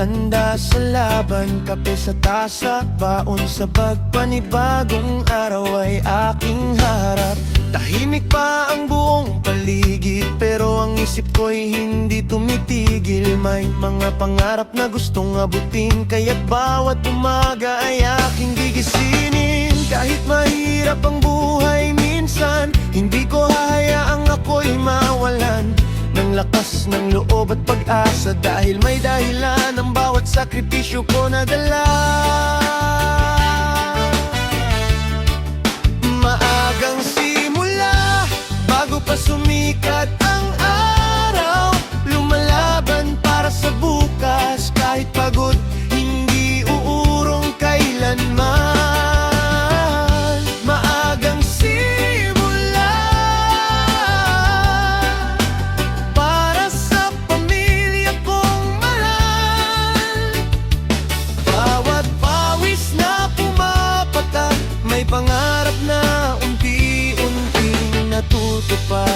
handa sa laban, kape sa tasa, baon sa bag, panibagong araw ay aking harap. Tahimik pa ang buong paligid, pero ang isip ko'y hindi tumitigil. May mga pangarap na gustong abutin, kaya't bawat umaga ay aking gigisinin. Kahit mahirap ang buhay minsan, hindi ko hahayaang ako'y mawalan ng lakas ng loob at pag-asa, dahil may dahilan ang bawat sakripisyo ko na dala. Maagang simula, bago pa sumikat ang araw, lumalaban para sa bukas. Kahit pagod, hindi uurong kailanman. Maagang simula para sa pamilya kong mahal. Bawat pawis na pumapatak, may pangarap na unti-unting natutupad.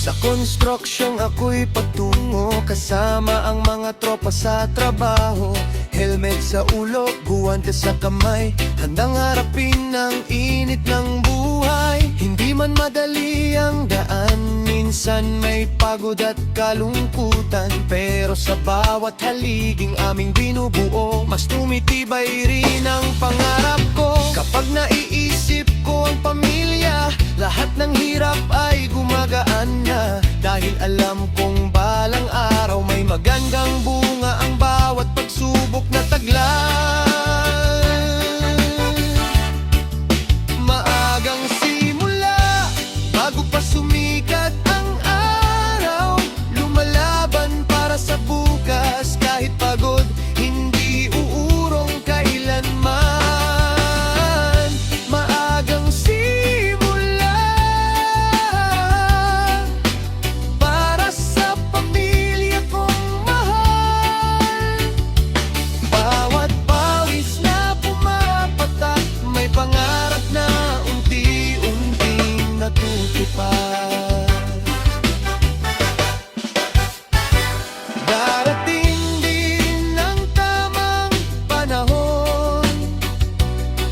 Sa konstruksyong ako'y patungo, kasama ang mga tropa sa trabaho. Helmet sa ulo, guwante sa kamay, handang harapin ang init ng buhay. Hindi man madali ang daan, minsan may pagod at kalungkutan, pero sa bawat haliging aming binubuo, mas tumitibay rin ang pangarap ko. Kapag naiisip ko ang pamilya, lahat ng hirap ay gumagaan na, dahil alam kong balang araw may magandang bunga ang bawat pagsubok na taglay. Maagang simula, bago pa sumikat ang araw, lumalaban para sa bukas. Kahit pagod, hindi uurong kailanman. Maagang simula para sa pamilya kong mahal. Bawat pawis na pumapatak, may pangarap na unti-unting natutupad. Darating din ang tamang panahon,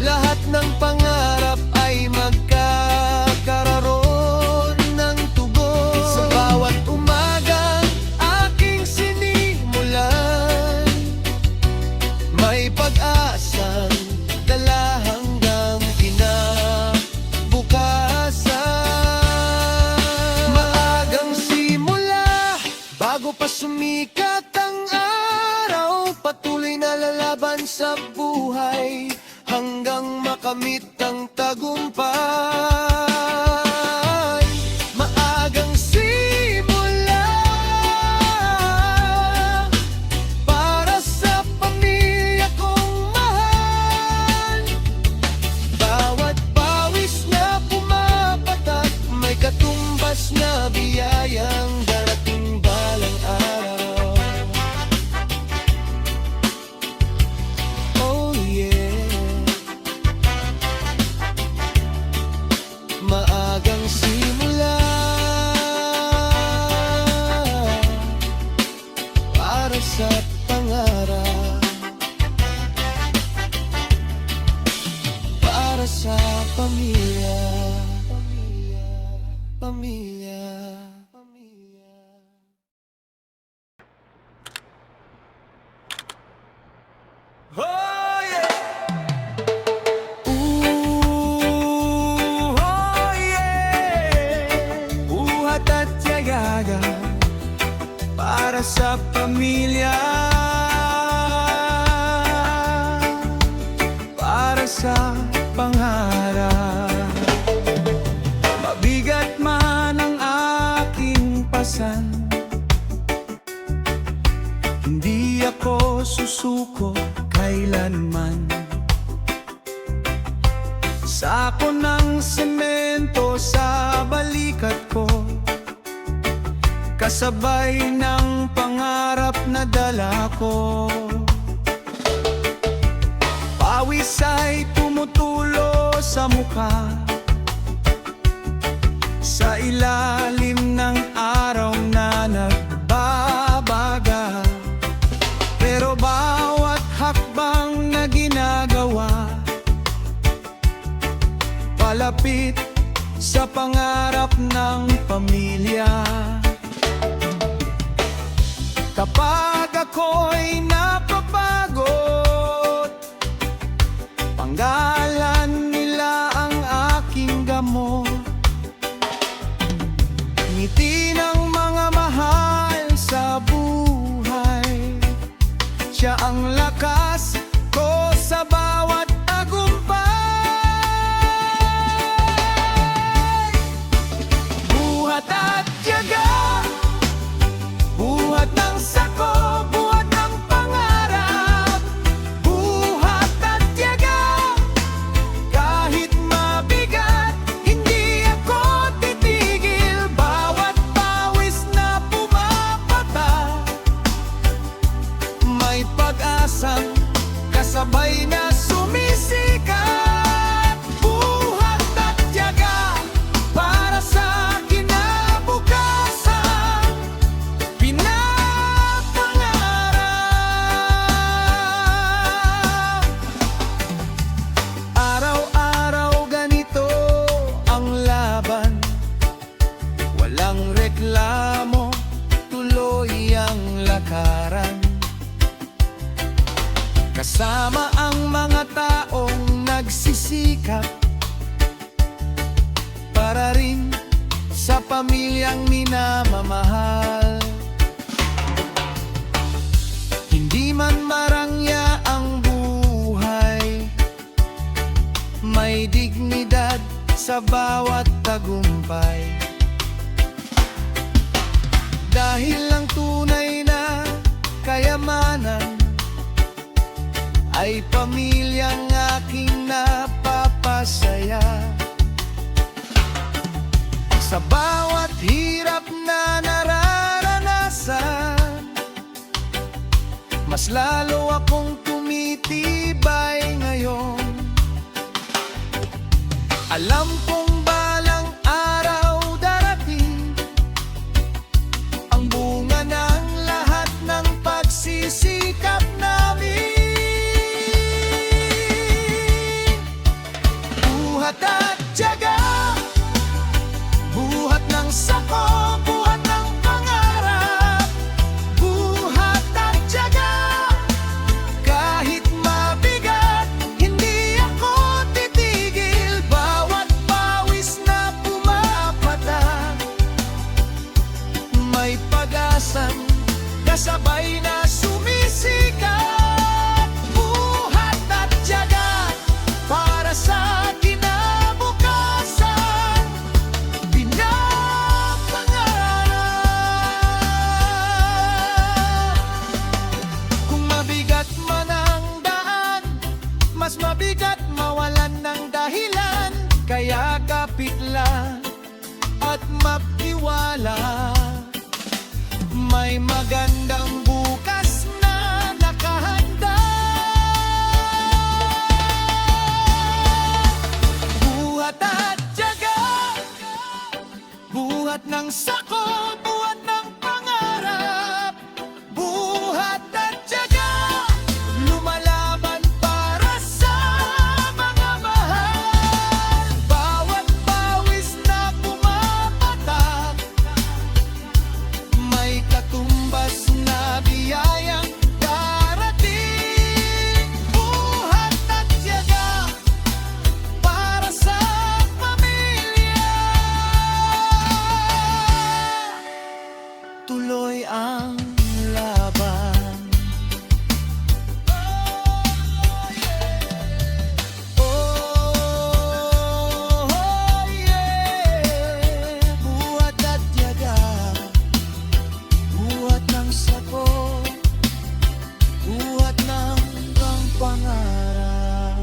lahat ng pangarap ay magkakaroon ng tugon. Sa bawat umagang aking sinimulan, may pag-asang dala hanggang kinabukasan. Maagang simula, bago pa sumikat ang araw, patuloy na lalaban sa buhay hanggang makamit ang tagumpay. Maagang simula para sa pamilya kong mahal. Bawat pawis na pumapatak, may katumbas na biyayang darating balang araw. Oh yeah. Maagang simula para sa pangarap, para sa pamilya, pamilya, pamilya. Oh yeah! Oh yeah! Buhat at tiyaga para sa pamilya, para sa pangarap. Mabigat man ang aking pasan, hindi ako susuko kailanman. Sako ng semento sa balikat ko, kasabay ng pangarap na dala ko. Pawis ay tumutulong ka sa ilalim ng araw na nagbabaga. Pero bawat hakbang na ginagawa palapit sa pangarap ng pamilya. Kapag ako'y napapagod, panggalan nila ang aking gamot. Ngiti ng mga mahal sa buhay, siya ang lakas ko sa bawat tagumpay. Buhat at tiyaga, buhat ng sako, buhat ng pangarap. Buhat at tiyaga, kahit mabigat, hindi ako titigil. Bawat pawis na pumapatak, may pag-asang kasabay na sumisikat. Buhat at tiyaga para sa kinabukasan, pinapangarap. Araw-araw ganito ang laban, walang reklamo, tuloy ang lakaran. Kasama ang mga taong nagsisikap para rin sa pamilyang minamamahal. Hindi man marangya ang buhay, may dignidad sa bawat tagumpay. Dahil ang tunay na kayamanan ay pamilyang aking napapasaya. Sa bawat hirap na nararanasan, mas lalo akong tumitibay ngayon. Alam kong balang araw darating ang bunga ng lahat ng pagsisikap namin. Buhat at tiyaga, buhat ng sako, buhat ng pangarap. Buhat at tiyaga, kahit mabigat, hindi ako titigil. Bawat pawis na pumapatak, may pag-asang kasabay na sumisikat. Buhat at tiyaga para sa kinabukasan, pinapangarap. Kung mabigat man ang daan, mas mabigat mawalan ng dahilan. Kaya kapit lang at magtiwala, may magandang bukas na nakahanda. Buhat at tiyaga, buhat ng sako, buhat ng pangarap. Buhat at tiyaga, lumalaban para sa mga mahal. Bawat pawis na pumapatak, may katumbas na biyayang darating. Buhat at tiyaga para sa pamilya, tuloy ang laban. Oh, yeah. Buhat at tiyaga, buhat ng sako, buhat ng pangarap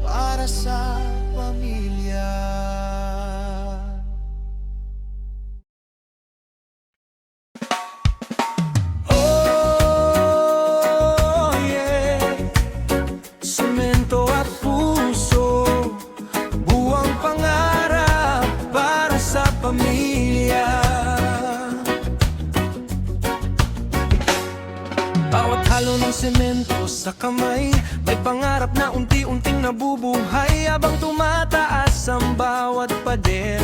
para sa pamilya. Oh yeah, semento at puso, Habang tumataas ang bawat pader,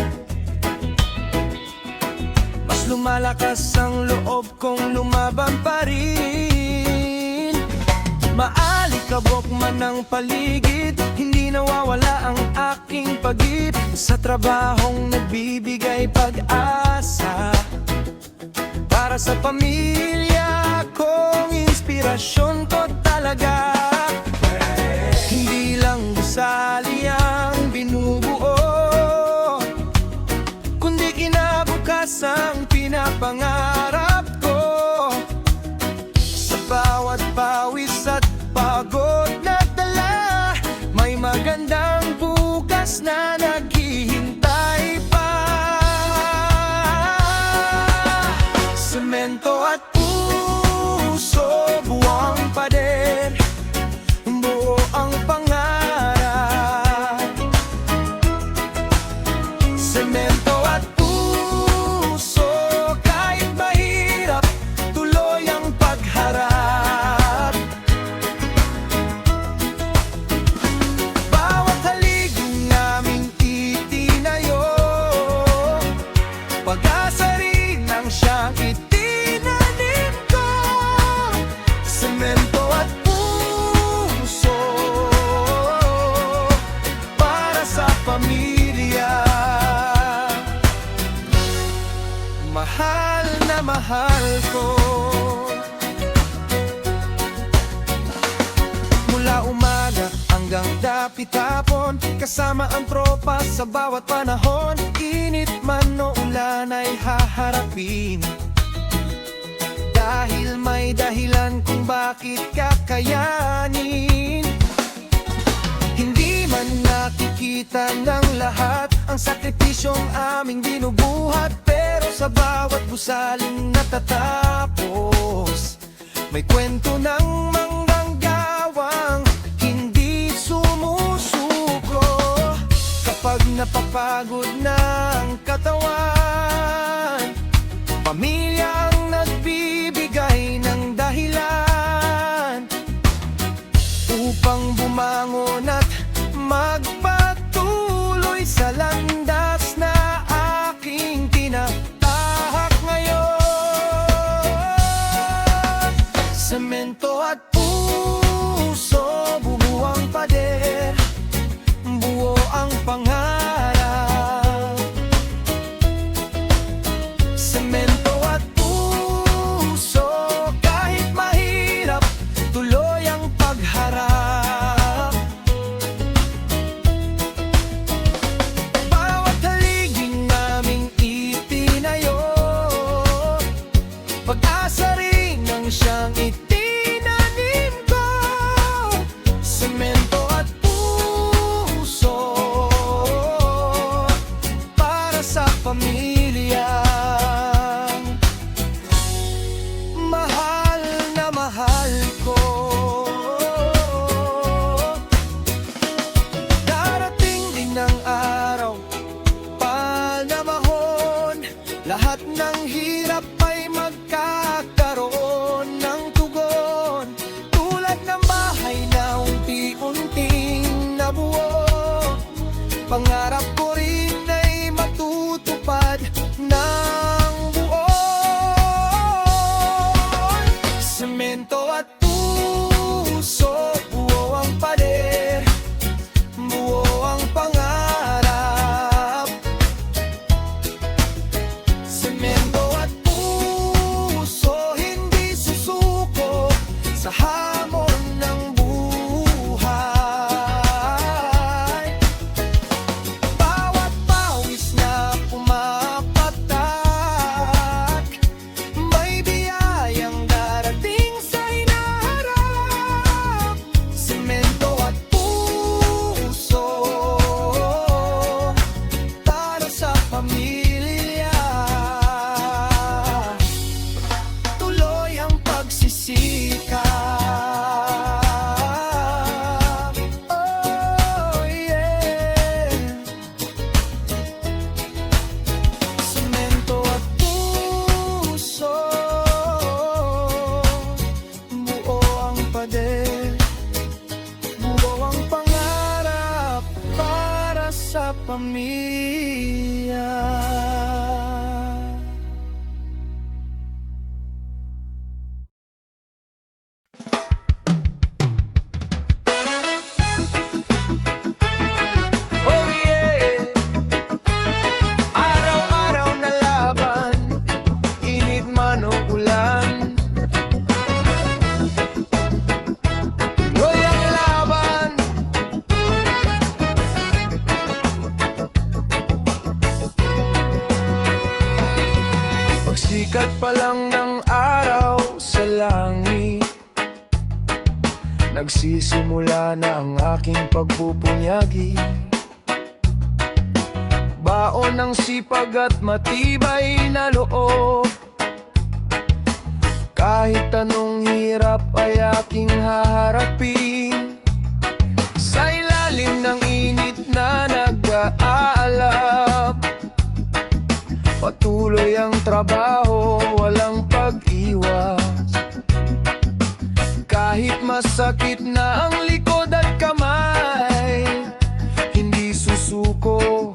mas lumalakas ang loob kong lumaban pa rin. Maalikabok man ang paligid, hindi nawawala ang aking pag-ibig sa trabahong nagbibigay pag-asa para sa pamilya kong inspirasyon ko talaga. Hindi lang gusali ang binubuo, kundi kinabukas ang pinapangarap ko. Sa bawat pawis at pagod na dala, may magandang bukas na naghihintay pa. Semento at puso, buwang pader, buo ang pangarap. Semento at puso, kahit mahirap, tuloy ang pagharap. Bawat haliging naming itinayo, pag-asa rin ang siyang itinanim ko. Semento at puso, para sa pamilya. Mahal na mahal ko. Mula umaga hanggang dapit hapon, kasama ang tropa sa bawat panahon. Init man o ulan ay haharapin, dahil may dahilan kung bakit kakayanin. Hindi man nakikita ng lahat ang sakripisyong aming binubuhat, pero sa bawat gusaling natatapos, may kwento ng manggagawang hindi sumusuko. Kapag napapagod na ang katawan, pamilya ang nagbibigay ng dahilan upang bumangon at magpatuloy sa landas na aking tinatahak ngayon. Semento at puso, bubuang pader, buo ang pangarap. Semento at puso, kahit mahirap, tuloy ang pagharap. Bawat haliging naming itinayo, pag-asa rin ang siyang itinanim ko. Semento at puso, para sa pamilya. Mahal na mahal ko. Darating din ang araw, panamahon, lahat ng hirap ay magkakaroon ng tugon. Tulad ng bahay na unti-unting nabuo, pangarap ko rin ay matutupad ng buo. Semento at puso, buo ang pader, buo ang pangarap. Semento at puso, hindi susuko sa hamon ng buhay. pamilya. Oh yeah! Araw-araw na laban, init man o ulan, tuloy ang laban. Pagsikat pa lang ng araw sa langit, nagsisimula na ang aking pagpupunyagi. Baon ng sipag at matibay na loob, kahit anong hirap ay aking haharapin. Sa ilalim ng init na nag-aalab, patuloy ang trabaho, walang pag-iwas. Kahit masakit na ang likod at kamay, hindi susuko,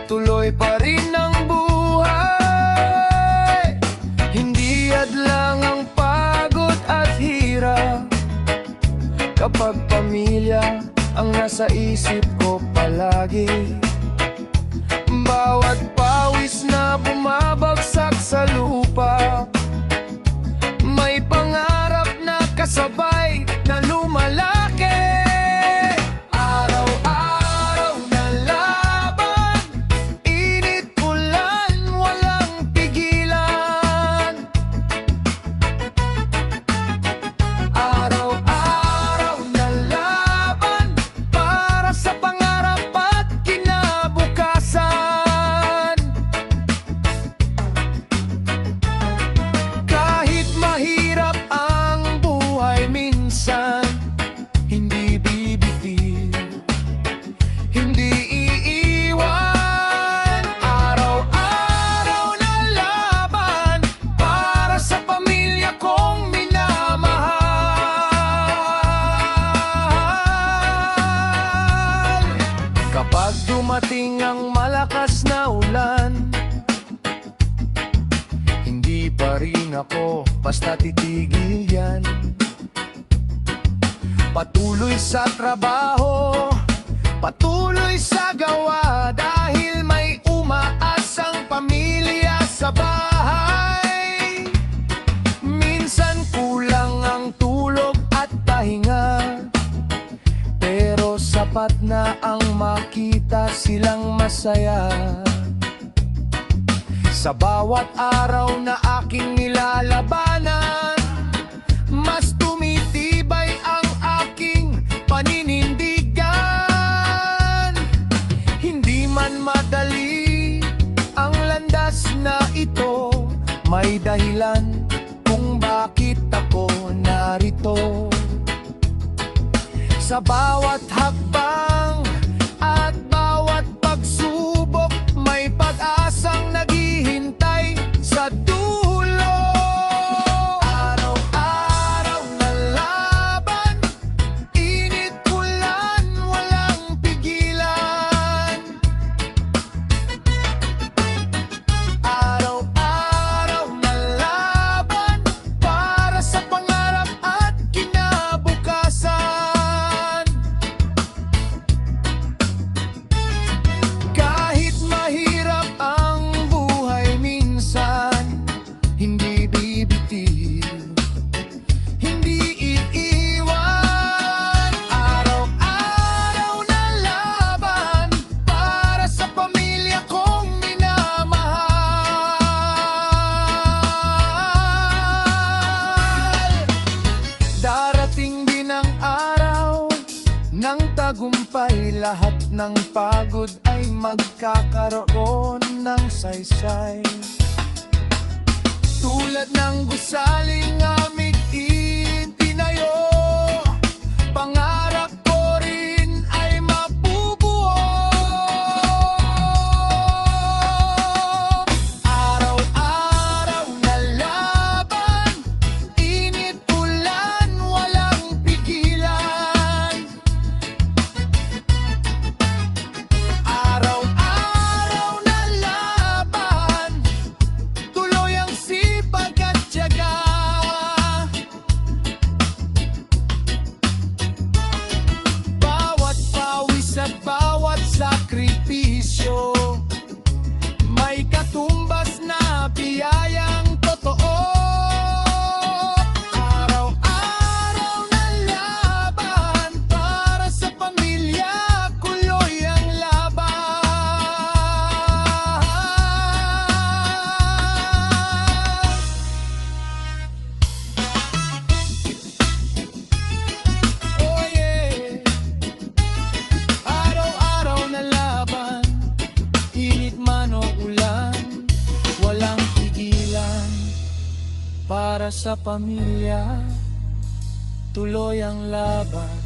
tuloy pa rin ang buhay. Hindi hadlang ang pagod at hirap, kapag pamilya ang nasa isip ko palagi. Bawat pawis na bumabagsak sa lupa, may pangarap na kasabay na lumalaki. Araw-araw na laban, init ulan, walang pigilan. Araw-araw na laban, para sa pangarap at kinabukasan. Kahit mahirap ang buhay minsan, hindi bibigil, hindi iiwan. Araw-araw na laban, para sa pamilya kong minamahal. Kapag dumating ang malakas na ulan, hindi pa rin ako basta titigil yan. Patuloy sa trabaho, patuloy sa gawa, dahil may umaasang pamilya sa bahay. Minsan kulang ang tulog at pahinga, pero sapat na ang makita silang masaya. Sa bawat araw na aking nilalabanan, mas tumitibay ang aking paninindigan. Hindi man madali ang landas na ito, may dahilan kung bakit ako narito. Sa bawat hakbang at bawat pagsubok, may pag-asang naghihintay sa dulo. Araw-araw na laban, init ulan, walang pigilan. Araw-araw na laban, para sa pangarap at kinabukasan. Kahit mahirap ang buhay minsan, hindi bibitin, hindi iiwan. Araw-araw na laban, para sa pamilya kong minamahal. Darating din ang araw ng tagumpay, lahat ng pagod ay magkakaroon ng saysay. Tulad ng gusaling aming itinayo, pangarap ko rin ay mabubuo. Araw-araw na laban, init ulan, walang pigilan. Araw sakripisyo. May katumbas na biyayang totoo. Araw-araw na laban para sa pamilya, kuloy ang laban. Oh yeah. Araw-araw na laban, init man o ulan, walang tigilan. Para sa pamilya, tuloy ang laban.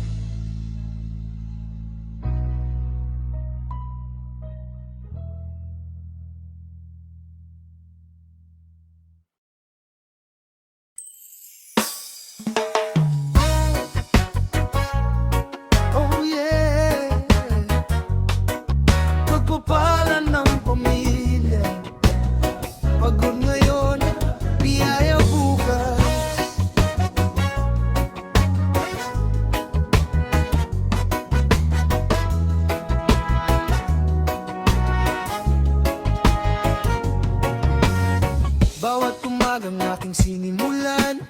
Oh yeah. Pagpapalan ng pamilya, pagod ngayon, biyaya bukas. Bawat umagang aking sinimulan,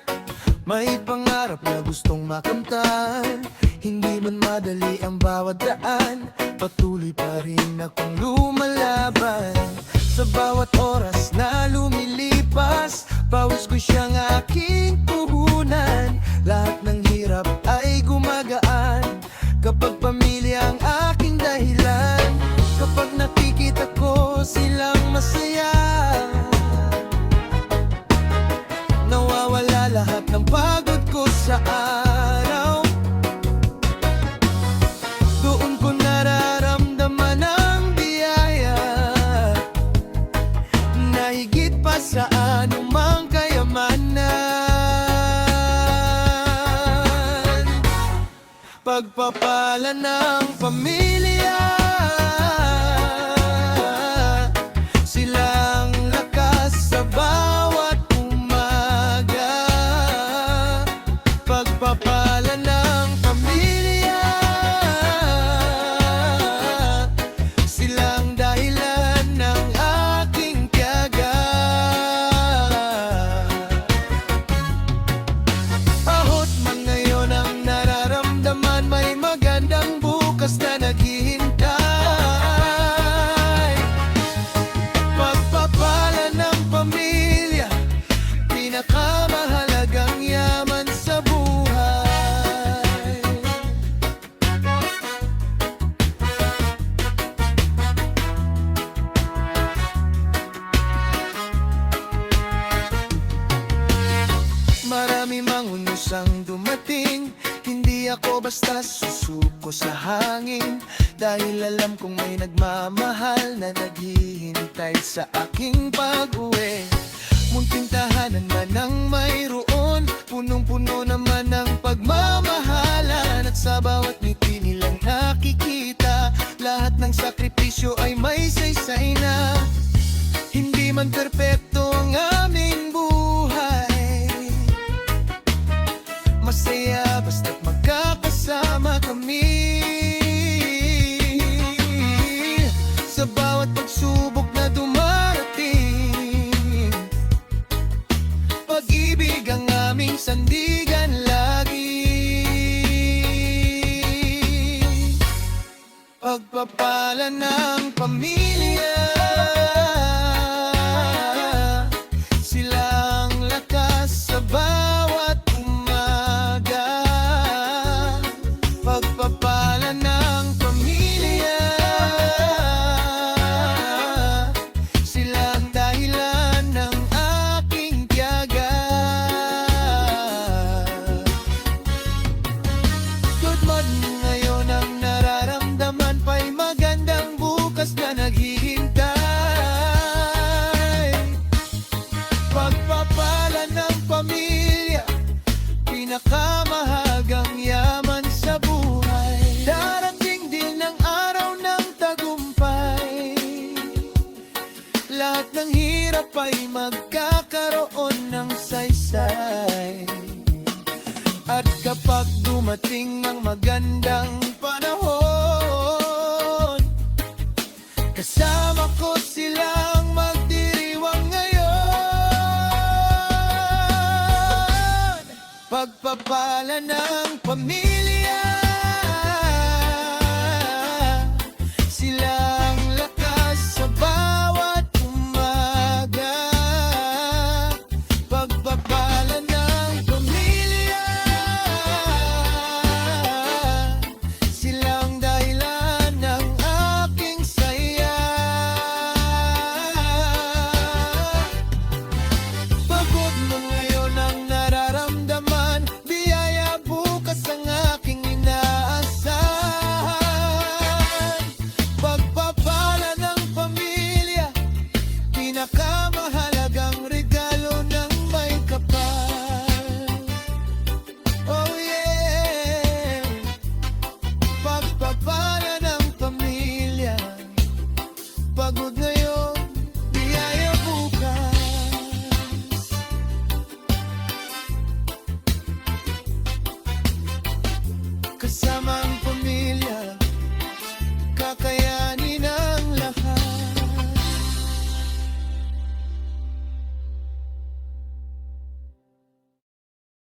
may pangarap na gustong makamtan. Hindi man madali ang bawat daan, patuloy pa rin akong lumalaban. Sa bawat oras na lumilipas, pawis ko siyang aking puhunan. Lahat ng hirap ay gumagaan kapag pamilya ang aking dahilan. Kapag nakikita ko silang masaya, nawawala lahat ng pagod ko sa araw. Doon ko nararamdaman ang biyaya na higit pa sa anumang kayamanan. Pagpapala ng pamilya, silang lakas sa bawat umaga. Pagpapala ng pamilya, silang dahilan ng aking tiyaga. Ahot man ngayon ang nararamdaman, may magandang bukas na naghihintay. Pagpapala ng pamilya, pinakamahalagang yaman sa buhay. Marami mang unusang dumating, hindi ako basta susuko sa hangin. Dahil alam kong may nagmamahal na naghihintay sa aking pag-uwi. Munting tahanan man ang mayroon, punong-puno naman ng pagmamahalan. At sa bawat ngiti nilang nakikita, lahat ng sakripisyo ay may saysay na. Hindi man perpekto ang aming buhay, masaya basta't magkakasama kami. Sa bawat pagsubok na dumarating, pag-ibig ang aming sandigan lagi. Pagpapala ng pamilya, silang lakas sa bawat umaga. Pagpapala ng pamilya, silang dahilan ng aking tiyaga. Good morning ngayon ang nararamdaman, pa'y magandang bukas na naghihintay. Pagpapala ng pamilya, pinakamahagang yaman sa buhay. Darating din ang araw ng tagumpay, lahat ng hirap ay magkakaroon ng saysay. At kapag dumating ang magandang panahon, Kasama ko silang magdiriwang ngayon. Pagpapala ng pamilya, silang lakas sa bawat umaga. Pagpapala ng pamilya, silang dahilan ng aking saya. Pagod mo ngayon ang nararamdaman, biyaya bukas ang aking inaasahan. Pagpapala ng pamilya, pinakamahalagang regalo ng may kapal. Oh yeah, pagpapala ng pamilya, pagod ngayon, biyaya bukas. Kasama